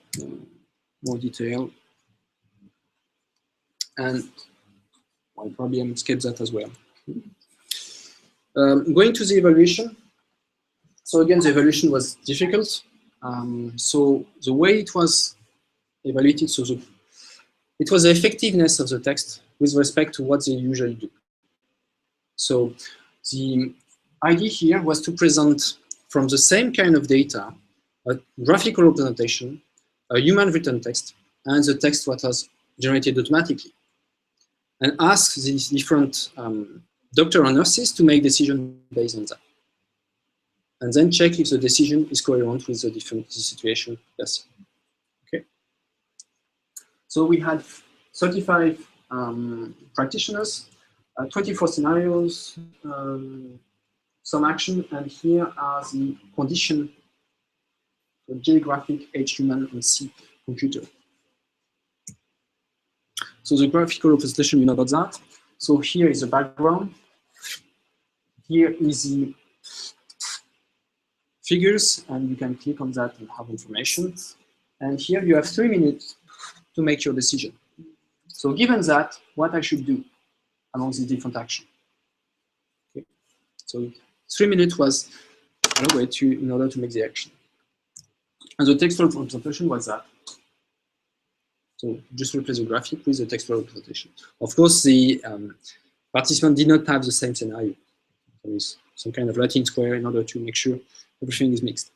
Speaker 1: more detail. And I'll probably skip that as well. Going to the evaluation. So again, the evaluation was difficult. So the way it was evaluated, so it was the effectiveness of the text with respect to what they usually do. So the idea here was to present from the same kind of data, a graphical representation, a human written text, and the text what was generated automatically. And ask these different doctors and nurses to make decisions based on that. And then check if the decision is coherent with the different situation. Yes. Okay. So we had 35 practitioners, 24 scenarios, some action, and here are the condition: so J graphic, H human, and C computer. So the graphical representation, you know about that. So here is the background. Here is the figures, and you can click on that and have information. And here you have 3 minutes to make your decision. So given that, what I should do among these different actions. Okay. So 3 minutes was a way in order to make the action. And the textual representation was that. So just replace the graphic with the textual representation. Of course, the participant did not have the same scenario. There is some kind of Latin square in order to make sure everything is mixed.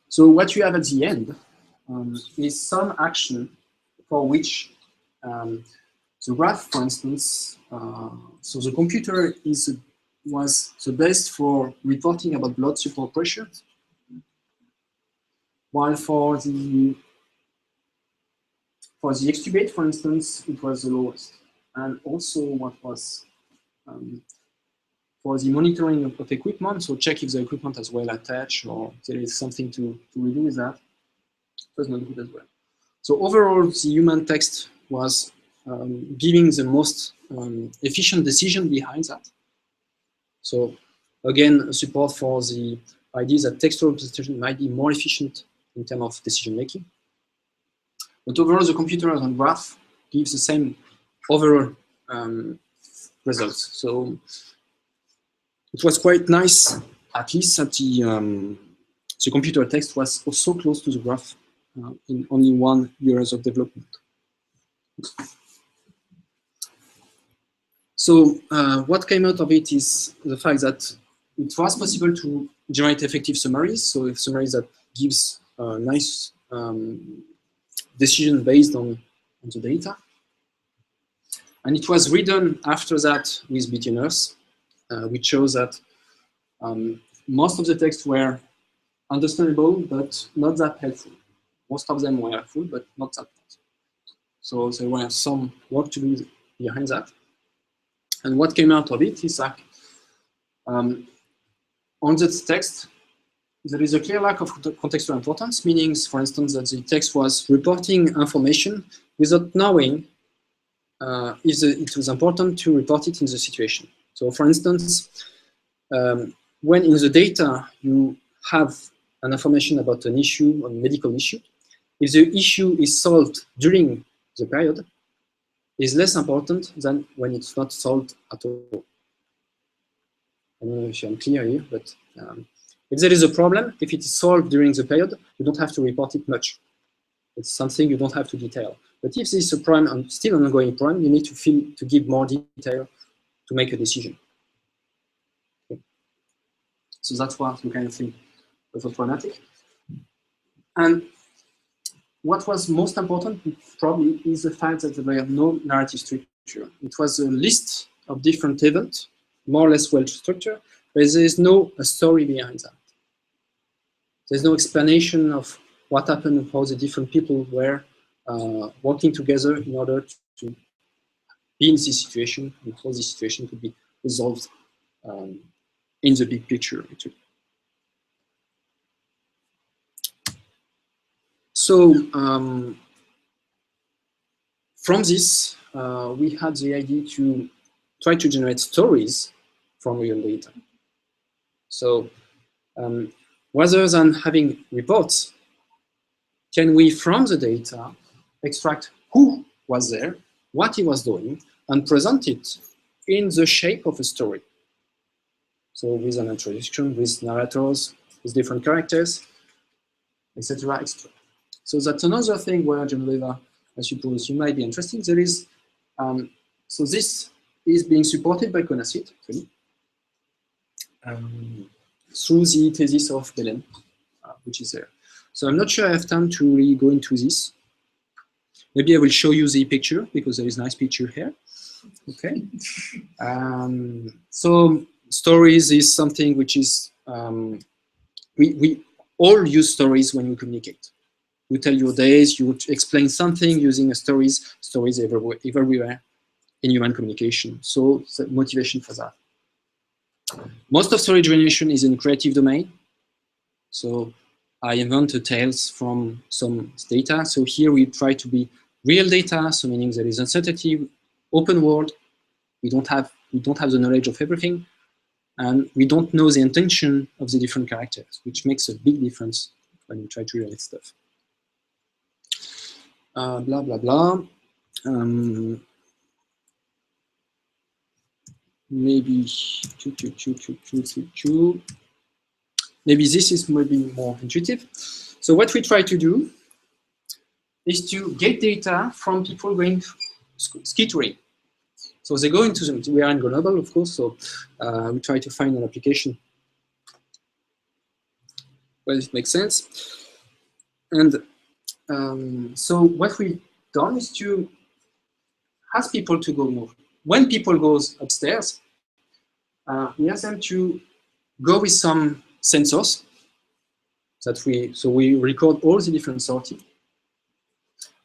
Speaker 1: So what you have at the end is some action for which the graph, for instance, so the computer was the best for reporting about blood support pressure, while for the extubate, for instance, it was the lowest. And also what was for the monitoring of equipment, so check if the equipment is well attached or there is something to redo with that, it was not good as well. So overall, the human text was giving the most efficient decision behind that. So again, support for the idea that textual representation might be more efficient in terms of decision making. But overall, the computer and graph gives the same overall results. So it was quite nice, at least that the computer text was so close to the graph in only 1 year of development. So what came out of it is the fact that it was possible to generate effective summaries. So summaries that gives nice decision based on the data. And it was redone after that with BTNers, which shows that most of the texts were understandable, but not that helpful. Most of them were helpful, but not that much. So there were some work to do behind that. And what came out of it is that on the text, there is a clear lack of contextual importance, meaning, for instance, that the text was reporting information without knowing if it was important to report it in the situation. So, for instance, when in the data you have an information about an issue, a medical issue, if the issue is solved during the period, is less important than when it's not solved at all. I don't know if I'm clear here, but if there is a problem, if it is solved during the period, you don't have to report it much. It's something you don't have to detail. But if this is a problem and still an ongoing problem, you need to give more detail to make a decision. Okay. So that's what you kind of think was problematic. And what was most important probably is the fact that there were no narrative structure. It was a list of different events, more or less well structured, but there is no story behind that. There's no explanation of what happened, how the different people were working together in order to be in this situation, and how this situation could be resolved in the big picture, actually. So from this, we had the idea to try to generate stories from real data. So rather than having reports, can we, from the data, extract who was there, what he was doing, and present it in the shape of a story? So with an introduction, with narrators, with different characters, etc., etc. So that's another thing where Geneva, I suppose you might be interested. There is, so this is being supported by CONACYT, actually, through the thesis of Belen, which is there. So I'm not sure I have time to really go into this. Maybe I will show you the picture, because there is a nice picture here. Okay. So stories is something which is, we all use stories when we communicate. You tell your days, you explain something using stories everywhere in human communication. So the motivation for that. Most of story generation is in creative domain. So I invent tales from some data. So here we try to be real data, so meaning there is uncertainty, open world. We don't have the knowledge of everything, and we don't know the intention of the different characters, which makes a big difference when we try to relate stuff. Blah blah blah. Maybe maybe this is maybe more intuitive. So what we try to do is to get data from people going ski touring. So they go into them. We are in Grenoble, of course, so we try to find an application where it makes sense. And so what we've done is to ask people to go move. When people go upstairs, we ask them to go with some sensors that we record all the different sorties.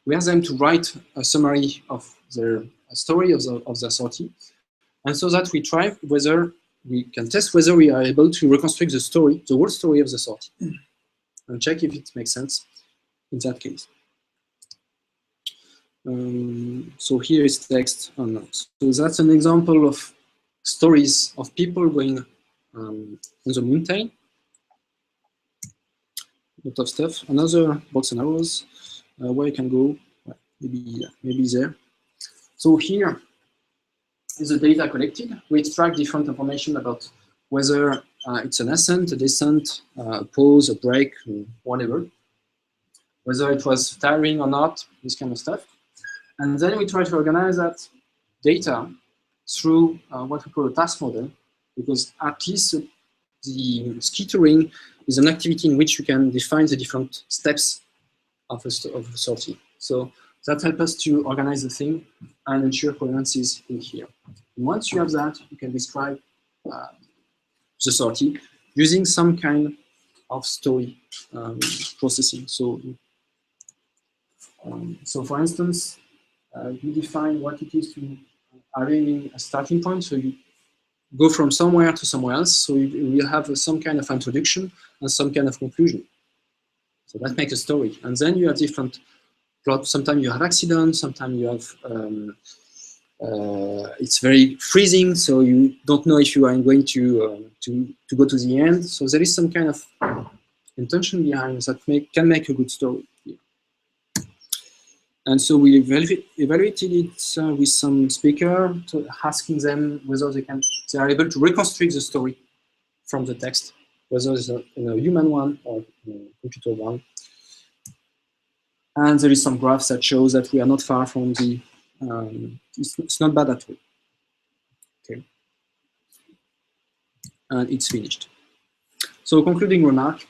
Speaker 1: We ask them to write a summary of their story of the sortie, and so that we try whether we can test whether we are able to reconstruct the story, the whole story of the sortie, and check if it makes sense in that case. So here is text. So that's an example of stories of people going on the mountain. A lot of stuff. Another box and arrows where you can go. Maybe there. So here is the data collected. We extract different information about whether it's an ascent, a descent, a pause, a break, whatever. Whether it was tiring or not, this kind of stuff. And then we try to organize that data through what we call a task model, because at least the ski touring is an activity in which you can define the different steps of a sortie. So that helps us to organize the thing and ensure coherences in here. And once you have that, you can describe the sortie using some kind of story processing. So for instance, you define what it is to having a starting point. So go from somewhere to somewhere else. So you will have some kind of introduction and some kind of conclusion. So that makes a story. And then you have different plots. Sometimes you have accidents, sometimes you have, it's very freezing, so you don't know if you are going to go to the end. So there is some kind of intention behind that can make a good story. And so we evaluated it with some speaker, asking them whether they are able to reconstruct the story from the text, whether it's a human one or a computer one. And there is some graphs that shows that we are not far from the, it's not bad at all. Okay. And it's finished. So concluding remark.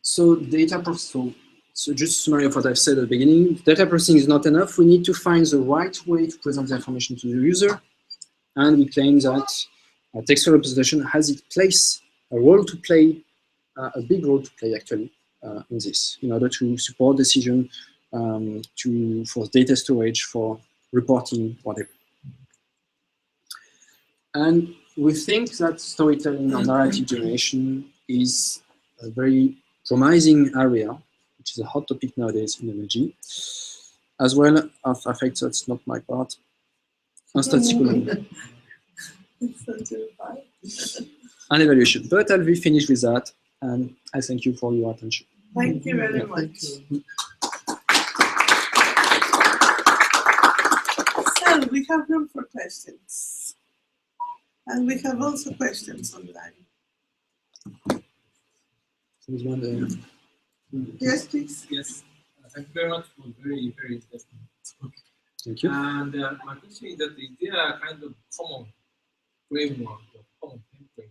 Speaker 1: So data processing, so just a summary of what I've said at the beginning, data processing is not enough. We need to find the right way to present the information to the user. And we claim that textual representation has its place, a role to play, a big role to play actually in this, in order to support decision, for data storage, for reporting, whatever. And we think that storytelling or narrative generation is a very promising area, which is a hot topic nowadays in MLG, as well as affects, that's not my part, and statistical and evaluation. But I'll be finished with that, and I thank you for your attention.
Speaker 2: Thank you very much. So we have room for questions. And we have also questions online. Yes, please.
Speaker 3: Yes, thank you very much for very, very interesting talk.
Speaker 1: Thank you.
Speaker 3: And my question is that is there a kind of common framework or common template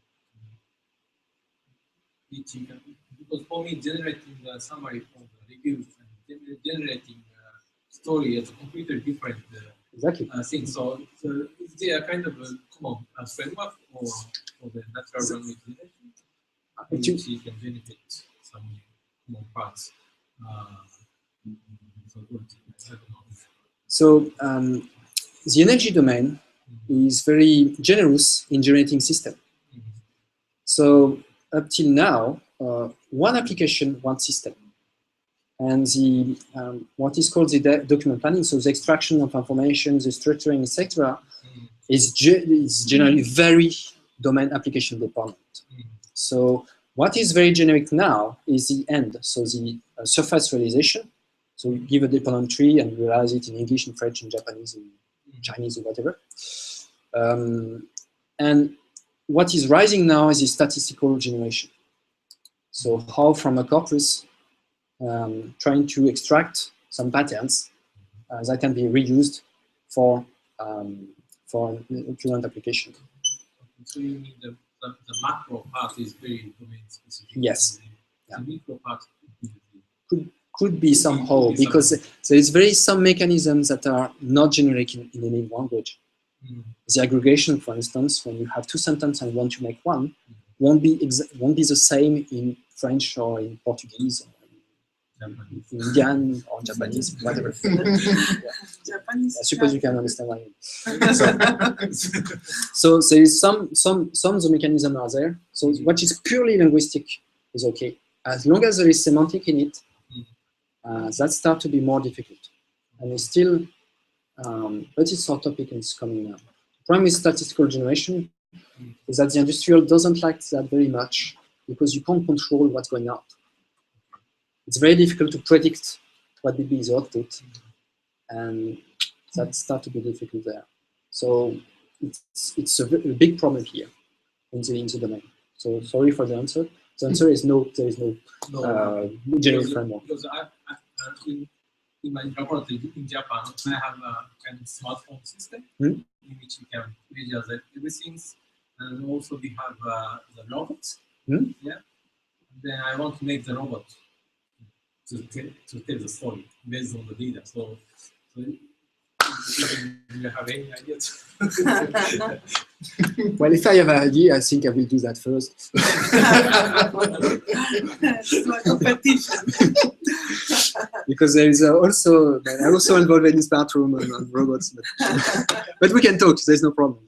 Speaker 3: which you can, because for me generating the summary for the reviews and generating story is a completely different
Speaker 1: exactly.
Speaker 3: thing. So is there a kind of a common framework for the natural language generation? Which you can benefit some more parts.
Speaker 1: So the energy domain is very generous in generating system. So up till now, one application, one system. And the what is called the document planning, so the extraction of information, the structuring, etc., is generally very domain application dependent. So what is very generic now is the end, so the surface realization. So you give a dependent tree and you realize it in English, in French, in Japanese, in Chinese, or whatever. And what is rising now is the statistical generation. So how from a corpus, trying to extract some patterns that can be reused for current application.
Speaker 3: So you mean the macro part is very domain specific?
Speaker 1: Yes.
Speaker 3: The micro part
Speaker 1: could be somehow, because there is some mechanisms that are not generic in any language. The aggregation, for instance, when you have two sentences and want to make one, won't be the same in French or in Portuguese, or in Indian or Japanese, whatever. Japanese. I suppose you can understand what I mean. So there is some of the mechanisms are there. So what is purely linguistic is okay, as long as there is semantic in it. That starts to be more difficult, and it's still, but it's our topic and it's coming now. The problem with statistical generation is that the industrial doesn't like that very much because you can't control what's going out. It's very difficult to predict what will be the output, and that starts to be difficult there. So it's a big problem here in the domain. So sorry for the answer. The answer is no. There is no general framework.
Speaker 3: Because in my laboratory in Japan, I have a kind of smartphone system in which you can measure everything, and also we have the robots. Yeah. And then I want to make the robot to tell the story based on the data. So do you have any ideas?
Speaker 1: Well, if I have an idea, I think I will do that first.
Speaker 2: It's like a competition.
Speaker 1: because there is also I'm also involved in this bathroom and robots, but we can talk. There's no problem.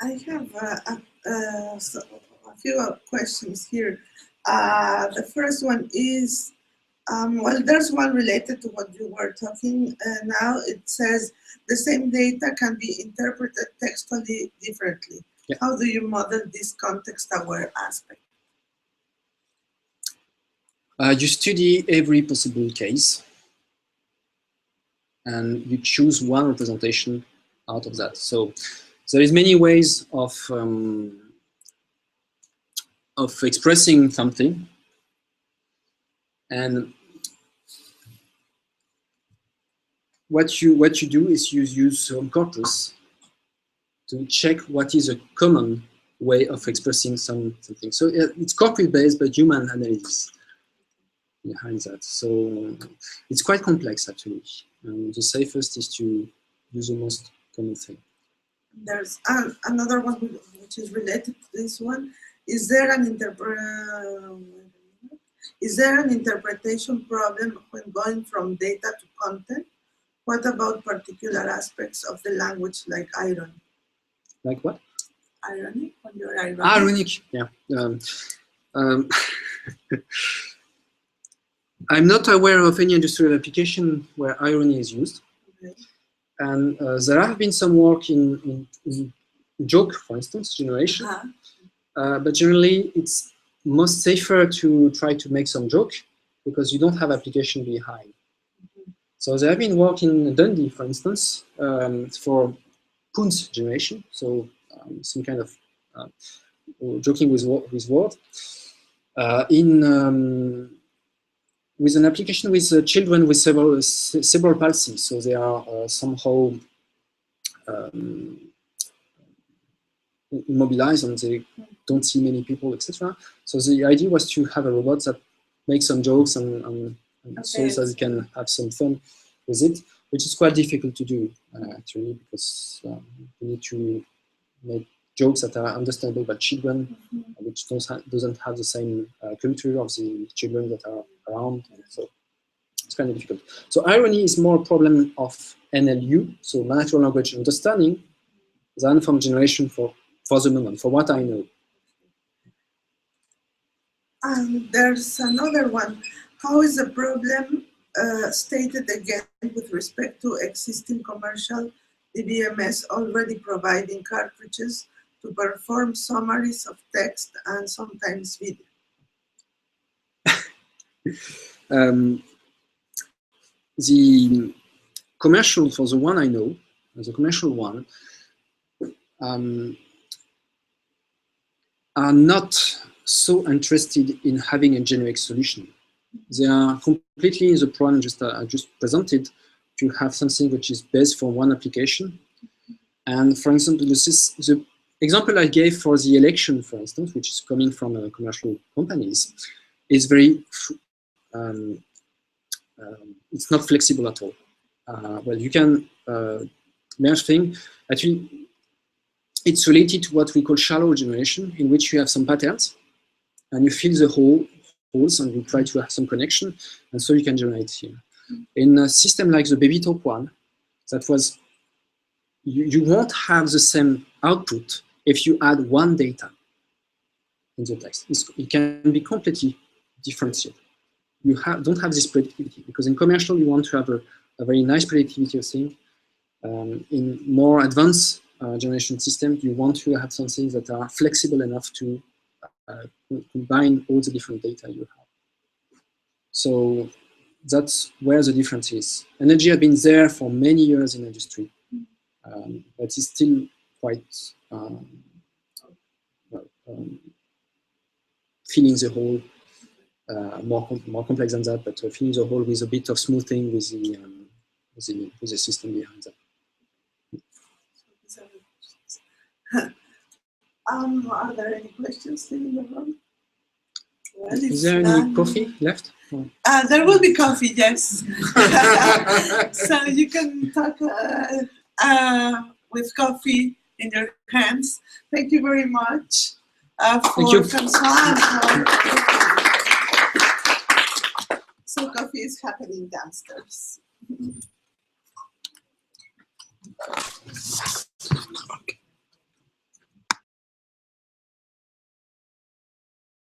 Speaker 2: I have a few questions here. The first one is, well, there's one related to what you were talking now. It says the same data can be interpreted textually differently.
Speaker 1: Yeah.
Speaker 2: How do you model this context-aware aspect?
Speaker 1: You study every possible case, and you choose one representation out of that. So there is many ways of expressing something, and what you do is you use some corpus to check what is a common way of expressing something. So it's corpus based, but human analysis behind that. So it's quite complex actually. The safest is to use the most common thing.
Speaker 2: There's another one which is related to this one. Is there an interpretation problem when going from data to content? What about particular aspects of the language, like irony?
Speaker 1: Like what?
Speaker 2: Irony, when you're ironic.
Speaker 1: Ironic, yeah. I'm not aware of any industrial application where irony is used.
Speaker 2: Okay.
Speaker 1: And there have been some work in joke, for instance, generation. But generally, it's most safer to try to make some joke because you don't have application behind. So there have been work in Dundee, for instance, for puns generation. So some kind of joking with words. With an application with children with cerebral palsy. So they are somehow immobilized and they don't see many people, etc. So the idea was to have a robot that makes some jokes and so that you can have some fun with it, which is quite difficult to do actually, because you need to make jokes that are understandable by children, which doesn't have the same culture of the children that are around. So it's kind of difficult. So irony is more a problem of NLU, so natural language understanding, than from generation for the moment, for what I know.
Speaker 2: And there's another one. How is the problem stated again with respect to existing commercial DBMS already providing cartridges to perform summaries of text and sometimes video?
Speaker 1: The commercial, for the one I know, the commercial one, are not so interested in having a generic solution. They are completely in the problem I just presented to have something which is based for one application. And for example, the example I gave for the election, for instance, which is coming from commercial companies, is very, it's not flexible at all. Well, you can merge things. Actually, it's related to what we call shallow generation, in which you have some patterns, and you fill the holes, and you try to have some connection, and so you can generate here. In a system like the Baby Talk one, that was, you won't have the same output if you add one data in the text. It can be completely differentiated. You don't have this predictability, because in commercial, you want to have a very nice predictability of things. In more advanced generation systems, you want to have some things that are flexible enough to combine all the different data you have. So that's where the difference is. Energy has been there for many years in industry, but it's still quite filling the hole, more complex than that, but filling the hole with a bit of smoothing with the system behind that.
Speaker 2: Are there any questions still in the room? Well,
Speaker 1: is there any coffee left?
Speaker 2: There will be coffee, yes. So you can talk with coffee in your hands. Thank you very much for François. So coffee is happening downstairs.
Speaker 1: Okay.